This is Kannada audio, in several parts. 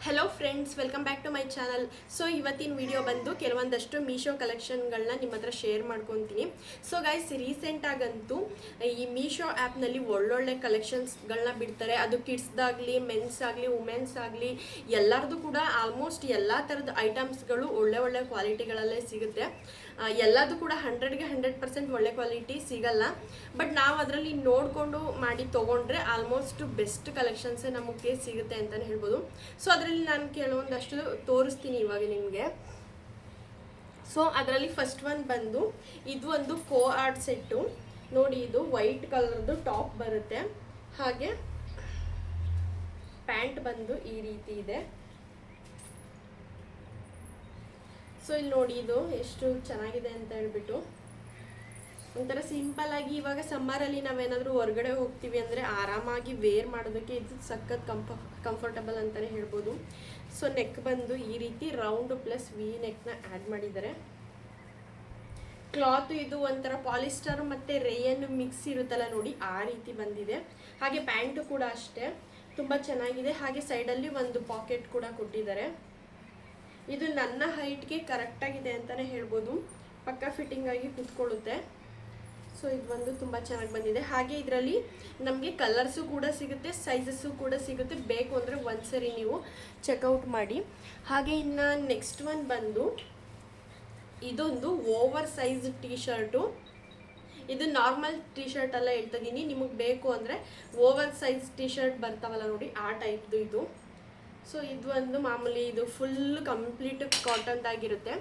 Hello friends, welcome back to my channel. So ಇವತ್ತಿನ ವಿಡಿಯೋ ಬಂದು ಕೆಲವೊಂದಷ್ಟು ಮೀಶೋ ಕಲೆಕ್ಷನ್ಗಳನ್ನ ನಿಮ್ಮ ಹತ್ರ ಶೇರ್ ಮಾಡ್ಕೊತೀನಿ. ಸೊ ಗೈಸ್, ರೀಸೆಂಟಾಗಂತೂ ಈ ಮೀಶೋ ಆ್ಯಪ್ನಲ್ಲಿ ಒಳ್ಳೊಳ್ಳೆ ಕಲೆಕ್ಷನ್ಸ್ಗಳನ್ನ ಬಿಡ್ತಾರೆ. ಅದು ಕಿಡ್ಸ್ದಾಗಲಿ, ಮೆನ್ಸ್ ಆಗಲಿ, ವುಮೆನ್ಸ್ ಆಗಲಿ, ಎಲ್ಲರದು ಕೂಡ ಆಲ್ಮೋಸ್ಟ್ ಎಲ್ಲ ಥರದ ಐಟಮ್ಸ್ಗಳು ಒಳ್ಳೆ ಒಳ್ಳೆ ಕ್ವಾಲಿಟಿಗಳಲ್ಲೇ ಸಿಗುತ್ತೆ. ಎಲ್ಲದು ಕೂಡ 100ಗೆ 100% ಒಳ್ಳೆ ಕ್ವಾಲಿಟಿ ಸಿಗಲ್ಲ. ಬಟ್ ನಾವು ಅದರಲ್ಲಿ ನೋಡಿಕೊಂಡು ಮಾಡಿ ತೊಗೊಂಡ್ರೆ ಆಲ್ಮೋಸ್ಟ್ ಬೆಸ್ಟ್ ಕಲೆಕ್ಷನ್ಸೇ ನಮಗೆ ಸಿಗುತ್ತೆ ಅಂತಲೇ ಹೇಳ್ಬೋದು. ಸೊ ಅದರಲ್ಲಿ ನಾನು ಕೆಲವೊಂದಷ್ಟು ತೋರಿಸ್ತೀನಿ ಇವಾಗ ನಿಮಗೆ. ಸೊ ಅದರಲ್ಲಿ ಫಸ್ಟ್ ಒನ್ ಬಂದು ಇದು ಒಂದು ಕೋ ಆರ್ಟ್ ಸೆಟ್ಟು ನೋಡಿ. ಇದು ವೈಟ್ ಕಲರ್ದು ಟಾಪ್ ಬರುತ್ತೆ, ಹಾಗೆ ಪ್ಯಾಂಟ್ ಬಂದು ಈ ರೀತಿ ಇದೆ. ಸೊ ಇಲ್ಲಿ ನೋಡಿ, ಇದು ಎಷ್ಟು ಚೆನ್ನಾಗಿದೆ ಅಂತ ಹೇಳ್ಬಿಟ್ಟು ಒಂಥರ ಸಿಂಪಲ್ ಆಗಿ ಇವಾಗ ಸಮ್ಮರಲ್ಲಿ ನಾವೇನಾದರೂ ಹೊರಗಡೆ ಹೋಗ್ತೀವಿ ಅಂದರೆ ಆರಾಮಾಗಿ ವೇರ್ ಮಾಡೋದಕ್ಕೆ ಇದು ಸಖತ್ ಕಂಫರ್ಟಬಲ್ ಅಂತಲೇ ಹೇಳ್ಬೋದು. ಸೊ ನೆಕ್ ಬಂದು ಈ ರೀತಿ ರೌಂಡ್ ಪ್ಲಸ್ ವಿ ನೆಕ್ನ ಆ್ಯಡ್ ಮಾಡಿದ್ದಾರೆ. ಕ್ಲಾತ್ ಇದು ಒಂಥರ ಪಾಲಿಸ್ಟರ್ ಮತ್ತು ರೇಯನ್ ಮಿಕ್ಸ್ ಇರುತ್ತಲ್ಲ ನೋಡಿ, ಆ ರೀತಿ ಬಂದಿದೆ. ಹಾಗೆ ಪ್ಯಾಂಟು ಕೂಡ ಅಷ್ಟೇ ತುಂಬ ಚೆನ್ನಾಗಿದೆ. ಹಾಗೆ ಸೈಡಲ್ಲಿ ಒಂದು ಪಾಕೆಟ್ ಕೂಡ ಕೊಟ್ಟಿದ್ದಾರೆ. ಇದು ನನ್ನ ಹೈಟ್ಗೆ ಕರೆಕ್ಟಾಗಿದೆ ಅಂತಲೇ ಹೇಳ್ಬೋದು, ಪಕ್ಕ ಫಿಟ್ಟಿಂಗ್ ಆಗಿ ಕೂತ್ಕೊಳ್ಳುತ್ತೆ. ಸೊ ಇದು ಒಂದು ತುಂಬ ಚೆನ್ನಾಗಿ ಬಂದಿದೆ. ಹಾಗೆ ಇದರಲ್ಲಿ ನಮಗೆ ಕಲರ್ಸು ಕೂಡ ಸಿಗುತ್ತೆ, ಸೈಜಸ್ಸು ಕೂಡ ಸಿಗುತ್ತೆ. ಬೇಕು ಅಂದರೆ ಒಂದ್ಸರಿ ನೀವು ಚೆಕ್ಔಟ್ ಮಾಡಿ. ಹಾಗೆ ಇನ್ನು ನೆಕ್ಸ್ಟ್ ಒನ್ ಬಂದು ಇದೊಂದು ಓವರ್ ಸೈಜ್ ಟೀ ಶರ್ಟು. ಇದು ನಾರ್ಮಲ್ ಟೀ ಶರ್ಟ್ ಎಲ್ಲ ಹೇಳ್ತಾ ಇದ್ದೀನಿ, ನಿಮಗೆ ಬೇಕು ಅಂದರೆ ಓವರ್ ಸೈಜ್ ಟೀ ಶರ್ಟ್ ಬರ್ತಾವಲ್ಲ ನೋಡಿ, ಆ ಟೈಪ್ದು ಇದು. ಸೊ ಇದು ಒಂದು ಮಾಮೂಲಿ, ಇದು ಫುಲ್ ಕಂಪ್ಲೀಟ್ ಕಾಟನ್ದಾಗಿರುತ್ತೆ.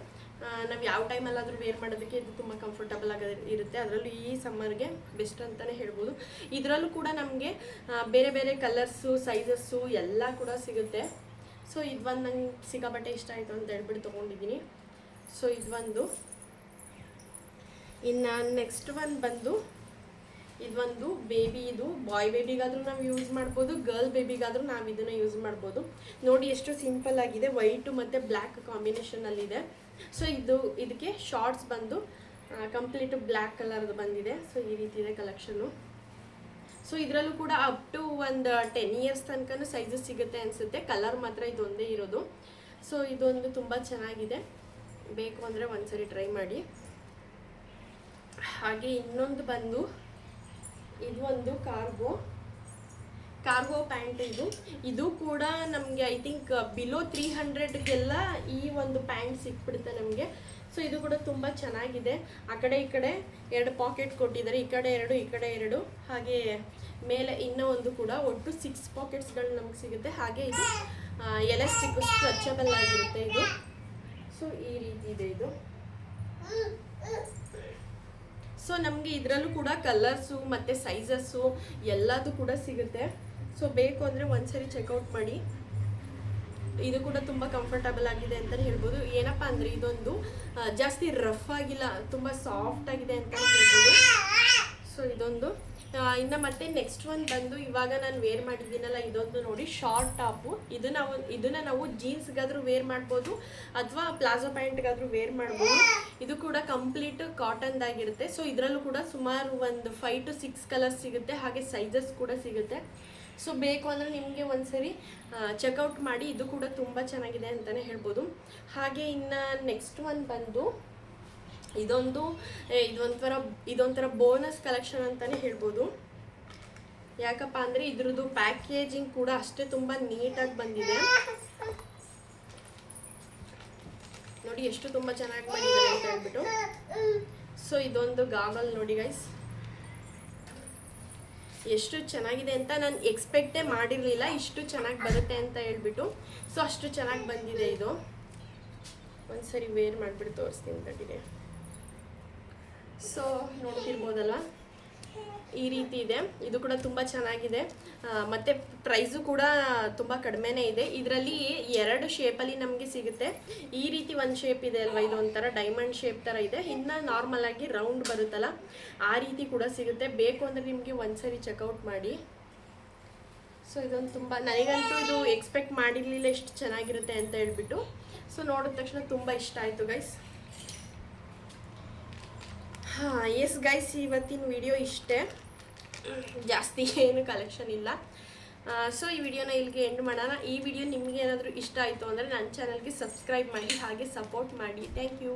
ನಾವು ಯಾವ ಟೈಮಲ್ಲಾದರೂ ವೇರ್ ಮಾಡೋದಕ್ಕೆ ಇದು ತುಂಬ ಕಂಫರ್ಟಬಲ್ ಆಗಿ ಇರುತ್ತೆ. ಅದರಲ್ಲೂ ಈ ಸಮ್ಮರ್ಗೆ ಬೆಸ್ಟ್ ಅಂತಲೇ ಹೇಳ್ಬೋದು. ಇದರಲ್ಲೂ ಕೂಡ ನಮಗೆ ಬೇರೆ ಬೇರೆ ಕಲರ್ಸು, ಸೈಜಸ್ಸು ಎಲ್ಲ ಕೂಡ ಸಿಗುತ್ತೆ. ಸೊ ಇದು ಒಂದು ನಂಗೆ ಸಿಕ್ಕಾಪಟ್ಟೆ ಇಷ್ಟ ಆಯಿತು ಅಂತ ಹೇಳ್ಬಿಟ್ಟು ತೊಗೊಂಡಿದ್ದೀನಿ. ಸೊ ಇದು ಒಂದು. ಇನ್ನು ನೆಕ್ಸ್ಟ್ ಒನ್ ಬಂದು ಇದೊಂದು ಬೇಬಿ. ಇದು ಬಾಯ್ ಬೇಬಿಗಾದರೂ ನಾವು ಯೂಸ್ ಮಾಡ್ಬೋದು, ಗರ್ಲ್ ಬೇಬಿಗಾದರೂ ನಾವು ಇದನ್ನು ಯೂಸ್ ಮಾಡ್ಬೋದು. ನೋಡಿ ಎಷ್ಟು ಸಿಂಪಲ್ ಆಗಿದೆ, ವೈಟು ಮತ್ತು ಬ್ಲ್ಯಾಕ್ ಕಾಂಬಿನೇಷನಲ್ಲಿದೆ. ಸೊ ಇದಕ್ಕೆ ಶಾರ್ಟ್ಸ್ ಬಂದು ಕಂಪ್ಲೀಟ್ ಬ್ಲ್ಯಾಕ್ ಕಲರ್ದು ಬಂದಿದೆ. ಸೊ ಈ ರೀತಿ ಇದೆ ಕಲೆಕ್ಷನ್ನು. ಸೊ ಇದರಲ್ಲೂ ಕೂಡ ಅಪ್ ಟು ಒಂದು 10 ಇಯರ್ಸ್ ತನಕ ಸೈಜಸ್ ಸಿಗುತ್ತೆ ಅನಿಸುತ್ತೆ. ಕಲರ್ ಮಾತ್ರ ಇದೊಂದೇ ಇರೋದು. ಸೊ ಇದೊಂದು ತುಂಬ ಚೆನ್ನಾಗಿದೆ, ಬೇಕು ಅಂದರೆ ಒಂದ್ಸರಿ ಟ್ರೈ ಮಾಡಿ. ಹಾಗೆ ಇನ್ನೊಂದು ಬಂದು ಇದು ಒಂದು ಕಾರ್ಗೋ ಪ್ಯಾಂಟ್. ಇದು ಕೂಡ ನಮಗೆ ಐ ಥಿಂಕ್ ಬಿಲೋ 300ಗೆಲ್ಲ ಈ ಒಂದು ಪ್ಯಾಂಟ್ ಸಿಕ್ಬಿಡುತ್ತೆ ನಮಗೆ. ಸೊ ಇದು ಕೂಡ ತುಂಬ ಚೆನ್ನಾಗಿದೆ. ಆ ಕಡೆ ಈ ಕಡೆ 2 ಪಾಕೆಟ್ ಕೊಟ್ಟಿದ್ದಾರೆ, ಈ ಕಡೆ 2, ಈ ಕಡೆ 2. ಹಾಗೆ ಮೇಲೆ ಇನ್ನೂ ಒಂದು ಕೂಡ, ಒಟ್ಟು 6 ಪಾಕೆಟ್ಸ್ಗಳು ನಮಗೆ ಸಿಗುತ್ತೆ. ಹಾಗೆ ಇದು ಎಲಾಸ್ಟಿಕ್ ಸ್ಟ್ರೆಚಬಲ್ ಆಗಿರುತ್ತೆ ಇದು. ಸೊ ಈ ರೀತಿ ಇದೆ ಇದು. ಸೊ ನಮಗೆ ಇದರಲ್ಲೂ ಕೂಡ ಕಲರ್ಸು ಮತ್ತು ಸೈಜಸ್ಸು ಎಲ್ಲದು ಕೂಡ ಸಿಗುತ್ತೆ. ಸೊ ಬೇಕು ಅಂದರೆ ಒಂದ್ಸರಿ ಚೆಕ್ಔಟ್ ಮಾಡಿ. ಇದು ಕೂಡ ತುಂಬ ಕಂಫರ್ಟಬಲ್ ಆಗಿದೆ ಅಂತಲೇ ಹೇಳ್ಬೋದು. ಏನಪ್ಪ ಅಂದರೆ ಇದೊಂದು ಜಾಸ್ತಿ ರಫ್ ಆಗಿಲ್ಲ, ತುಂಬ ಸಾಫ್ಟ್ ಆಗಿದೆ ಅಂತ ಹೇಳ್ಬೋದು. ಸೊ ಇದೊಂದು. ಇನ್ನು ಮತ್ತೆ ನೆಕ್ಸ್ಟ್ ಒನ್ ಬಂದು ಇವಾಗ ನಾನು ವೇರ್ ಮಾಡಿದ್ದೀನಲ್ಲ, ಇದೊಂದು ನೋಡಿ, ಶಾರ್ಟ್ ಟಾಪು. ಇದನ್ನು ನಾವು ಜೀನ್ಸ್ಗಾದರೂ ವೇರ್ ಮಾಡ್ಬೋದು ಅಥವಾ ಪ್ಲಾಜೋ ಪ್ಯಾಂಟ್ಗಾದರೂ ವೇರ್ ಮಾಡ್ಬೋದು. ಇದು ಕೂಡ ಕಂಪ್ಲೀಟ್ ಕಾಟನ್ದಾಗಿರುತ್ತೆ. ಸೊ ಇದರಲ್ಲೂ ಕೂಡ ಸುಮಾರು ಒಂದು 5 to 6 ಕಲರ್ಸ್ ಸಿಗುತ್ತೆ, ಹಾಗೆ ಸೈಜಸ್ ಕೂಡ ಸಿಗುತ್ತೆ. ಸೊ ಬೇಕು ಅಂದರೆ ನಿಮಗೆ ಒಂದ್ಸರಿ ಚೆಕ್ಔಟ್ ಮಾಡಿ. ಇದು ಕೂಡ ತುಂಬ ಚೆನ್ನಾಗಿದೆ ಅಂತಲೇ ಹೇಳ್ಬೋದು. ಹಾಗೆ ಇನ್ನು ನೆಕ್ಸ್ಟ್ ಒನ್ ಬಂದು ಇದೊಂಥರ ಬೋನಸ್ ಕಲೆಕ್ಷನ್ ಅಂತಲೇ ಹೇಳ್ಬೋದು. ಯಾಕಪ್ಪ ಅಂದರೆ ಇದ್ರದ್ದು ಪ್ಯಾಕೇಜಿಂಗ್ ಕೂಡ ಅಷ್ಟೇ ತುಂಬ ನೀಟಾಗಿ ಬಂದಿದೆ. ನೋಡಿ ಎಷ್ಟು ತುಂಬ ಚೆನ್ನಾಗಿ ಬಂದಿದೆ ಅಂತ ಹೇಳ್ಬಿಟ್ಟು. ಸೊ ಇದೊಂದು ಗಾಗಲ್ ನೋಡಿ ಗೈಸ್, ಎಷ್ಟು ಚೆನ್ನಾಗಿದೆ ಅಂತ ನಾನು ಎಕ್ಸ್ಪೆಕ್ಟೇ ಮಾಡಿರಲಿಲ್ಲ, ಇಷ್ಟು ಚೆನ್ನಾಗಿ ಬರುತ್ತೆ ಅಂತ ಹೇಳ್ಬಿಟ್ಟು. ಸೊ ಅಷ್ಟು ಚೆನ್ನಾಗಿ ಬಂದಿದೆ ಇದು. ಒಂದ್ಸರಿ ವೇರ್ ಮಾಡಿಬಿಟ್ಟು ತೋರಿಸ್ತೀನಿ ತಟ್ಟಿದೆ. ಸೊ ನೋಡ್ತಿರ್ಬೋದಲ್ಲ, ಈ ರೀತಿ ಇದೆ. ಇದು ಕೂಡ ತುಂಬ ಚೆನ್ನಾಗಿದೆ, ಮತ್ತು ಪ್ರೈಸು ಕೂಡ ತುಂಬ ಕಡಿಮೆನೇ ಇದೆ. ಇದರಲ್ಲಿ 2 ಶೇಪಲ್ಲಿ ನಮಗೆ ಸಿಗುತ್ತೆ. ಈ ರೀತಿ ಒಂದು ಶೇಪ್ ಇದೆ ಅಲ್ವಾ, ಇದು ಒಂಥರ ಡೈಮಂಡ್ ಶೇಪ್ ಥರ ಇದೆ. ಇನ್ನು ನಾರ್ಮಲ್ ಆಗಿ ರೌಂಡ್ ಬರುತ್ತಲ್ಲ, ಆ ರೀತಿ ಕೂಡ ಸಿಗುತ್ತೆ. ಬೇಕು ಅಂದರೆ ನಿಮಗೆ ಒಂದ್ಸರಿ ಚೆಕ್ಔಟ್ ಮಾಡಿ. ಸೊ ಇದೊಂದು ತುಂಬ, ನನಗಂತೂ ಇದು ಎಕ್ಸ್ಪೆಕ್ಟ್ ಮಾಡಿರಲಿಲ್ಲ ಎಷ್ಟು ಚೆನ್ನಾಗಿರುತ್ತೆ ಅಂತ ಹೇಳ್ಬಿಟ್ಟು. ಸೊ ನೋಡಿದ ತಕ್ಷಣ ತುಂಬ ಇಷ್ಟ ಆಯಿತು ಗೈಸ್. ಎಸ್ ಗೈಸ್, ಇವತ್ತಿನ ವಿಡಿಯೋ ಇಷ್ಟೇ, ಜಾಸ್ತಿ ಏನು ಕಲೆಕ್ಷನ್ ಇಲ್ಲ. ಸೊ ಈ ವಿಡಿಯೋನ ಇಲ್ಲಿಗೆ ಎಂಡ್ ಮಾಡೋಣ. ಈ ವಿಡಿಯೋ ನಿಮಗೆ ಏನಾದರೂ ಇಷ್ಟ ಆಯಿತು ಅಂದರೆ ನನ್ನ ಚಾನಲ್ಗೆ ಸಬ್ಸ್ಕ್ರೈಬ್ ಮಾಡಿ ಹಾಗೆ ಸಪೋರ್ಟ್ ಮಾಡಿ. Thank you.